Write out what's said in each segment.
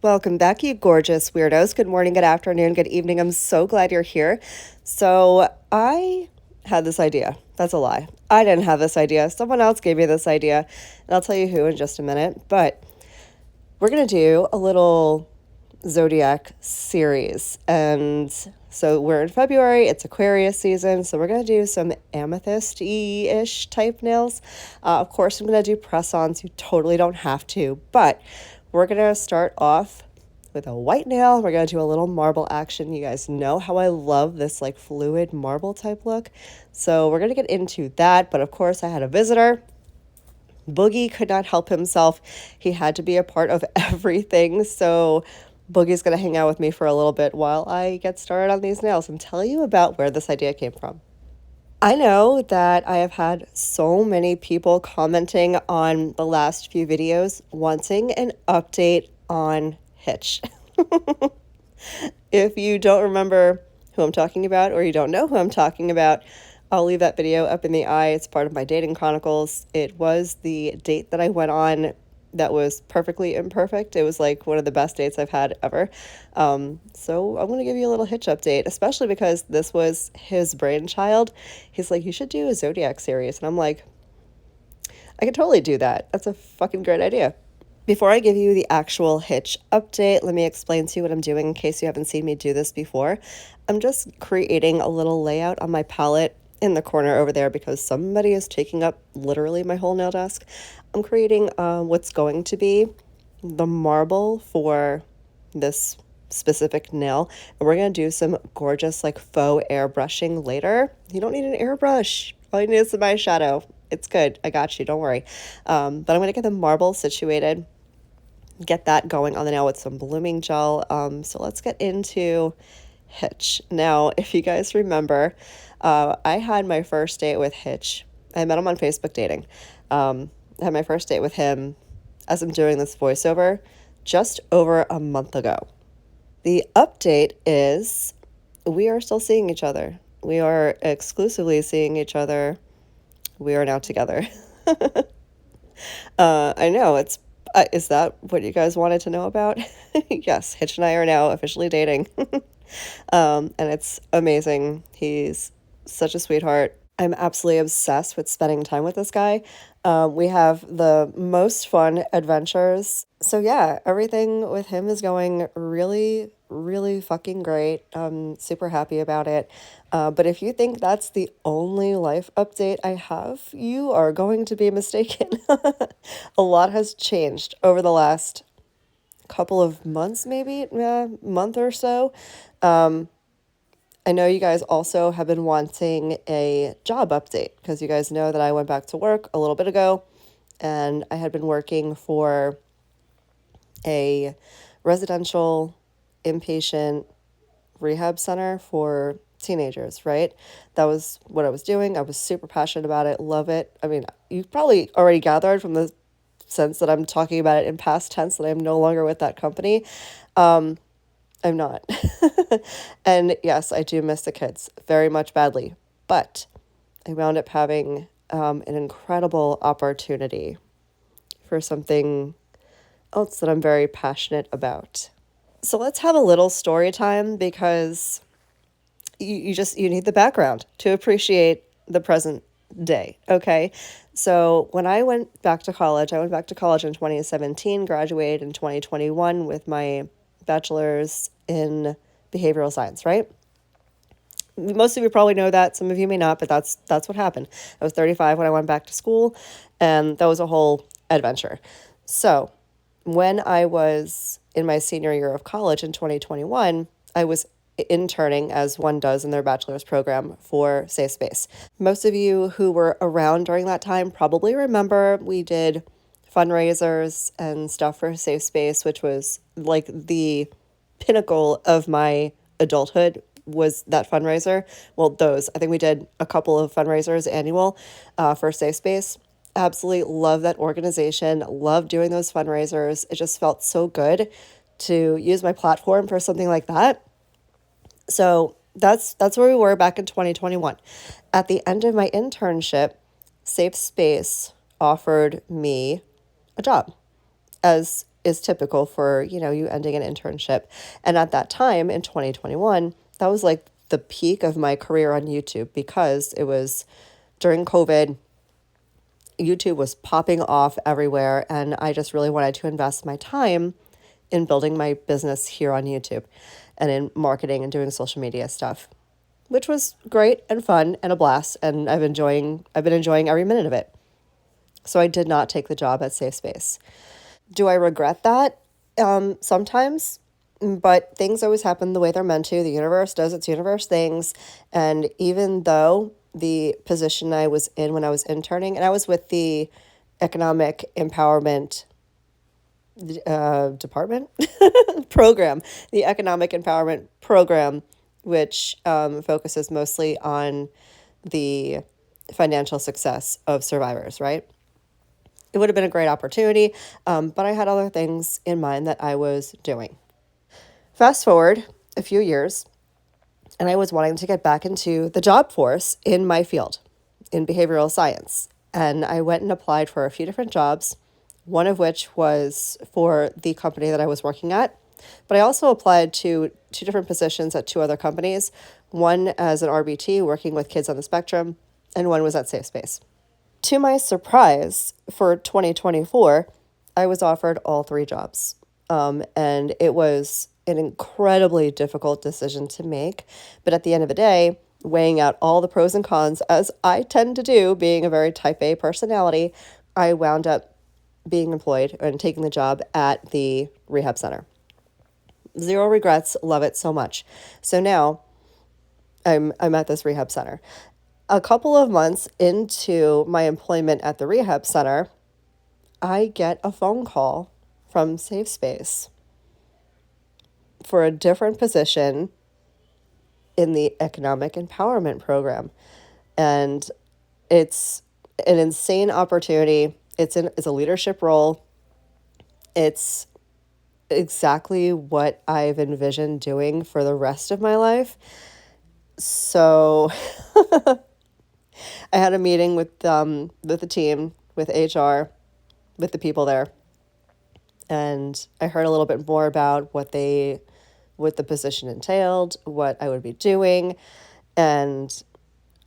Welcome back, you gorgeous weirdos. Good morning, good afternoon, good evening. I'm so glad you're here. So, I had this idea. That's a lie. I didn't have this idea. Someone else gave me this idea, and I'll tell you who in just a minute. But we're going to do a little zodiac series. And so we're in February, it's Aquarius season. So we're going to do some amethyst-y-ish type nails. Of course, I'm going to do press-ons. You totally don't have to, but we're going to start off with a white nail. We're going to do a little marble action. You guys know how I love this like fluid marble type look. So we're going to get into that. But of course, I had a visitor. Boogie could not help himself. He had to be a part of everything. So Boogie's going to hang out with me for a little bit while I get started on these nails and tell you about where this idea came from. I know that I have had so many people commenting on the last few videos wanting an update on Hitch. If you don't remember who I'm talking about or you don't know who I'm talking about, I'll leave that video up in the eye. It's part of my dating chronicles. It was the date that I went on that was perfectly imperfect. It was like one of the best dates I've had ever. So I'm going to give you a little Hitch update, especially because this was his brainchild. He's like, you should do a Zodiac series. And I'm like, I could totally do that. That's a fucking great idea. Before I give you the actual Hitch update, let me explain to you what I'm doing in case you haven't seen me do this before. I'm just creating a little layout on my palette in the corner over there because somebody is taking up literally my whole nail desk. I'm creating what's going to be the marble for this specific nail, and we're going to do some gorgeous like faux airbrushing later. You don't need an airbrush. All you need is some eyeshadow. It's good. I got you. Don't worry. But I'm going to get the marble situated, get that going on the nail with some blooming gel. So let's get into Hitch. Now, if you guys remember, I had my first date with Hitch. I met him on Facebook dating. I had my first date with him as I'm doing this voiceover just over a month ago. The update is we are still seeing each other. We are exclusively seeing each other. We are now together. I know it's is that what you guys wanted to know about? Yes, Hitch and I are now officially dating. And it's amazing. He's such a sweetheart. I'm absolutely obsessed with spending time with this guy. We have the most fun adventures. So yeah, everything with him is going really, really fucking great. I'm super happy about it. But if you think that's the only life update I have, you are going to be mistaken. A lot has changed over the last couple of months, maybe, month or so. I know you guys also have been wanting a job update because you guys know that I went back to work a little bit ago and I had been working for a residential inpatient rehab center for teenagers, right? That was what I was doing. I was super passionate about it, love it. I mean, you've probably already gathered from the sense that I'm talking about it in past tense that I'm no longer with that company. I'm not. And yes, I do miss the kids very much badly, but I wound up having an incredible opportunity for something else that I'm very passionate about. So let's have a little story time because you need the background to appreciate the present day, okay? So when I went back to college in 2017, graduated in 2021 with my bachelor's in behavioral science, right? Most of you probably know that, some of you may not, but that's what happened. I was 35 when I went back to school, and that was a whole adventure. So when I was in my senior year of college in 2021, I was interning, as one does in their bachelor's program, for Safe Space. Most of you who were around during that time probably remember we did fundraisers and stuff for Safe Space, which was like the pinnacle of my adulthood was that fundraiser. Well, I think we did a couple of fundraisers annual for Safe Space. Absolutely love that organization, love doing those fundraisers. It just felt so good to use my platform for something like that. So that's where we were back in 2021. At the end of my internship, Safe Space offered me a job as is typical for, you ending an internship. And at that time in 2021, that was like the peak of my career on YouTube because it was during COVID. YouTube was popping off everywhere, and I just really wanted to invest my time in building my business here on YouTube and in marketing and doing social media stuff, which was great and fun and a blast, and I've been enjoying every minute of it. So I did not take the job at Safe Space. Do I regret that? Sometimes, but things always happen the way they're meant to. The universe does its universe things, and even though the position I was in when I was interning, and I was with the economic empowerment department program, the economic empowerment program, which focuses mostly on the financial success of survivors, right? It would have been a great opportunity, but I had other things in mind that I was doing. Fast forward a few years, and I was wanting to get back into the job force in my field, in behavioral science. And I went and applied for a few different jobs, one of which was for the company that I was working at. But I also applied to two different positions at two other companies, one as an RBT working with kids on the spectrum, and one was at Safe Space. To my surprise, for 2024, I was offered all three jobs. And it was an incredibly difficult decision to make. But at the end of the day, weighing out all the pros and cons, as I tend to do, being a very type A personality, I wound up being employed and taking the job at the rehab center. Zero regrets, love it so much. So now I'm at this rehab center. A couple of months into my employment at the rehab center, I get a phone call from Safe Space for a different position in the economic empowerment program. And it's an insane opportunity. It's a leadership role. It's exactly what I've envisioned doing for the rest of my life. So I had a meeting with the team, with HR, with the people there, and I heard a little bit more about what the position entailed, what I would be doing, and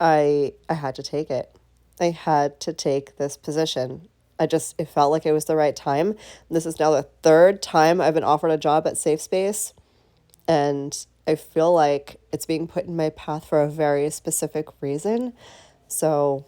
I had to take it. I had to take this position. It felt like it was the right time. This is now the third time I've been offered a job at Safe Space, and I feel like it's being put in my path for a very specific reason. So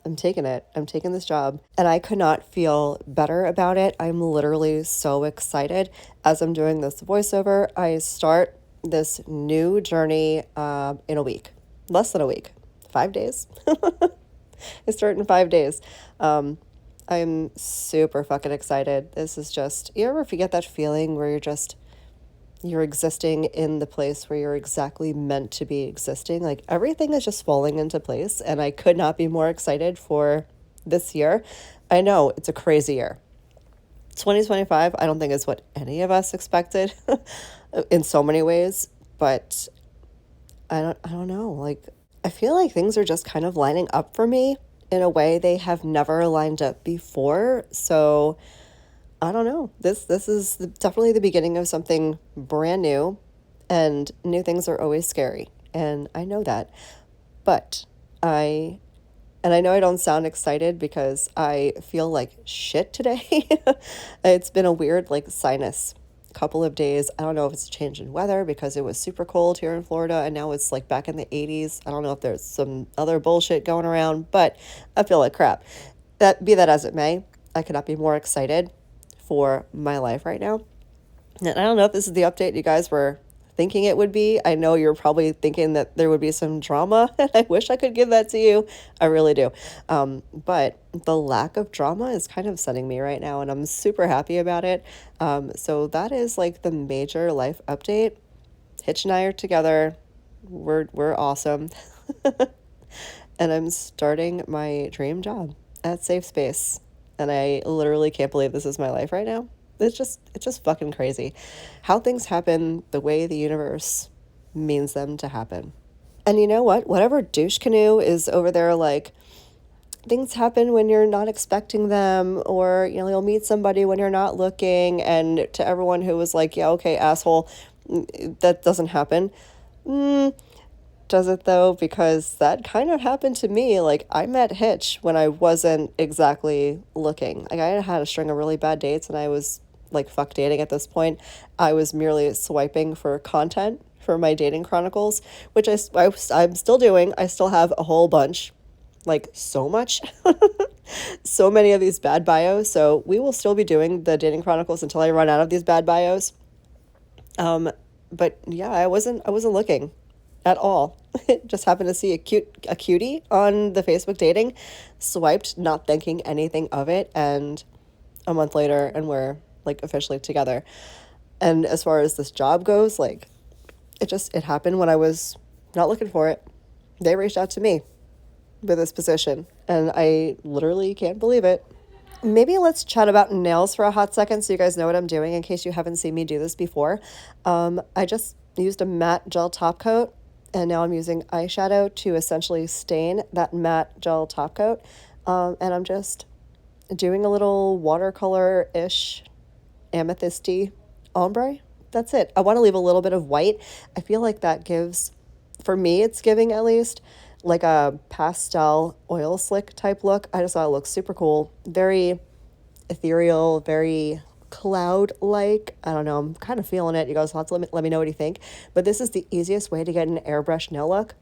I'm taking it. I'm taking this job. And I could not feel better about it. I'm literally so excited. As I'm doing this voiceover, I start this new journey in a week. Less than a week. 5 days. I start in 5 days. I'm super fucking excited. This is just, you ever forget that feeling where you're existing in the place where you're exactly meant to be existing? Like everything is just falling into place, and I could not be more excited for this year. I know it's a crazy year. 2025, I don't think is what any of us expected in so many ways, but I don't know. Like I feel like things are just kind of lining up for me in a way they have never lined up before. So I don't know. This is definitely the beginning of something brand new, and new things are always scary, and I know that. But I know I don't sound excited because I feel like shit today. It's been a weird like sinus couple of days. I don't know if it's a change in weather because it was super cold here in Florida and now it's like back in the 80s. I don't know if there's some other bullshit going around, but I feel like crap. Be that as it may, I could not be more excited for my life right now. And I don't know if this is the update you guys were thinking it would be. I know you're probably thinking that there would be some drama, and I wish I could give that to you. I really do. But the lack of drama is kind of upsetting me right now, and I'm super happy about it. So that is like the major life update. Hitch and I are together. We're awesome. And I'm starting my dream job at Safe Space. And I literally can't believe this is my life right now. It's just fucking crazy how things happen the way the universe means them to happen. And you know what? Whatever douche canoe is over there, like things happen when you're not expecting them, or you'll meet somebody when you're not looking. And to everyone who was like, yeah, okay, asshole, that doesn't happen. Does it though? Because that kind of happened to me. Like, I met Hitch when I wasn't exactly looking. Like, I had a string of really bad dates, and I was like, fuck dating at this point. I was merely swiping for content for my dating chronicles, which I'm still doing. I still have a whole bunch, like, so much, so many of these bad bios. So we will still be doing the dating chronicles until I run out of these bad bios. But yeah, I wasn't looking at all. Just happened to see a cutie on the Facebook dating, swiped, not thinking anything of it, and a month later, and we're like officially together. And as far as this job goes, like, it happened when I was not looking for it. They reached out to me with this position, and I literally can't believe it. Maybe let's chat about nails for a hot second so you guys know what I'm doing in case you haven't seen me do this before. I just used a matte gel top coat, and now I'm using eyeshadow to essentially stain that matte gel top coat. And I'm just doing a little watercolor-ish amethysty ombre. That's it. I want to leave a little bit of white. I feel like that gives, for me, it's giving at least like a pastel oil slick type look. I just thought it looked super cool. Very ethereal, very cloud-like. I don't know. I'm kind of feeling it. You guys will have to let me know what you think. But this is the easiest way to get an airbrush nail look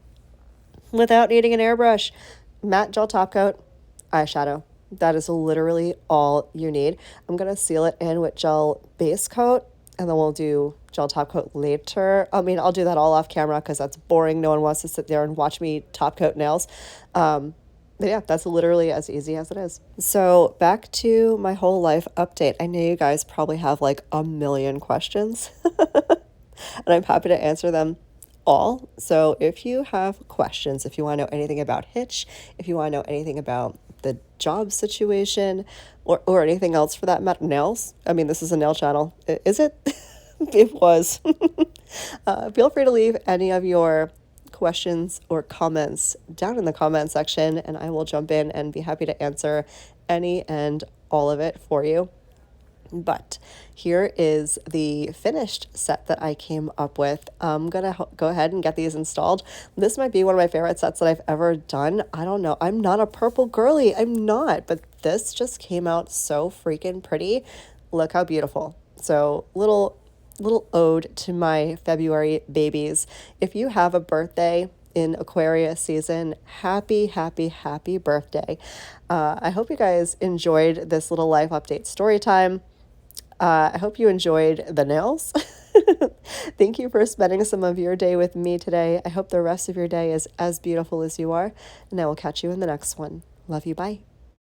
without needing an airbrush. Matte gel top coat, eyeshadow. That is literally all you need. I'm going to seal it in with gel base coat, and then we'll do gel top coat later. I mean, I'll do that all off camera because that's boring. No one wants to sit there and watch me top coat nails. But yeah, that's literally as easy as it is. So back to my whole life update. I know you guys probably have like a million questions, and I'm happy to answer them all. So if you have questions, if you want to know anything about Hitch, if you want to know anything about the job situation, or anything else for that matter, nails. I mean, this is a nail channel. Is it? It was. Feel free to leave any of your questions or comments down in the comment section, and I will jump in and be happy to answer any and all of it for you. But here is the finished set that I came up with. I'm going to go ahead and get these installed. This might be one of my favorite sets that I've ever done. I don't know. I'm not a purple girly. I'm not. But this just came out so freaking pretty. Look how beautiful. So little ode to my February babies. If you have a birthday in Aquarius season, happy, happy, happy birthday. I hope you guys enjoyed this little life update story time. I hope you enjoyed the nails. Thank you for spending some of your day with me today. I hope the rest of your day is as beautiful as you are, and I will catch you in the next one. Love you. Bye.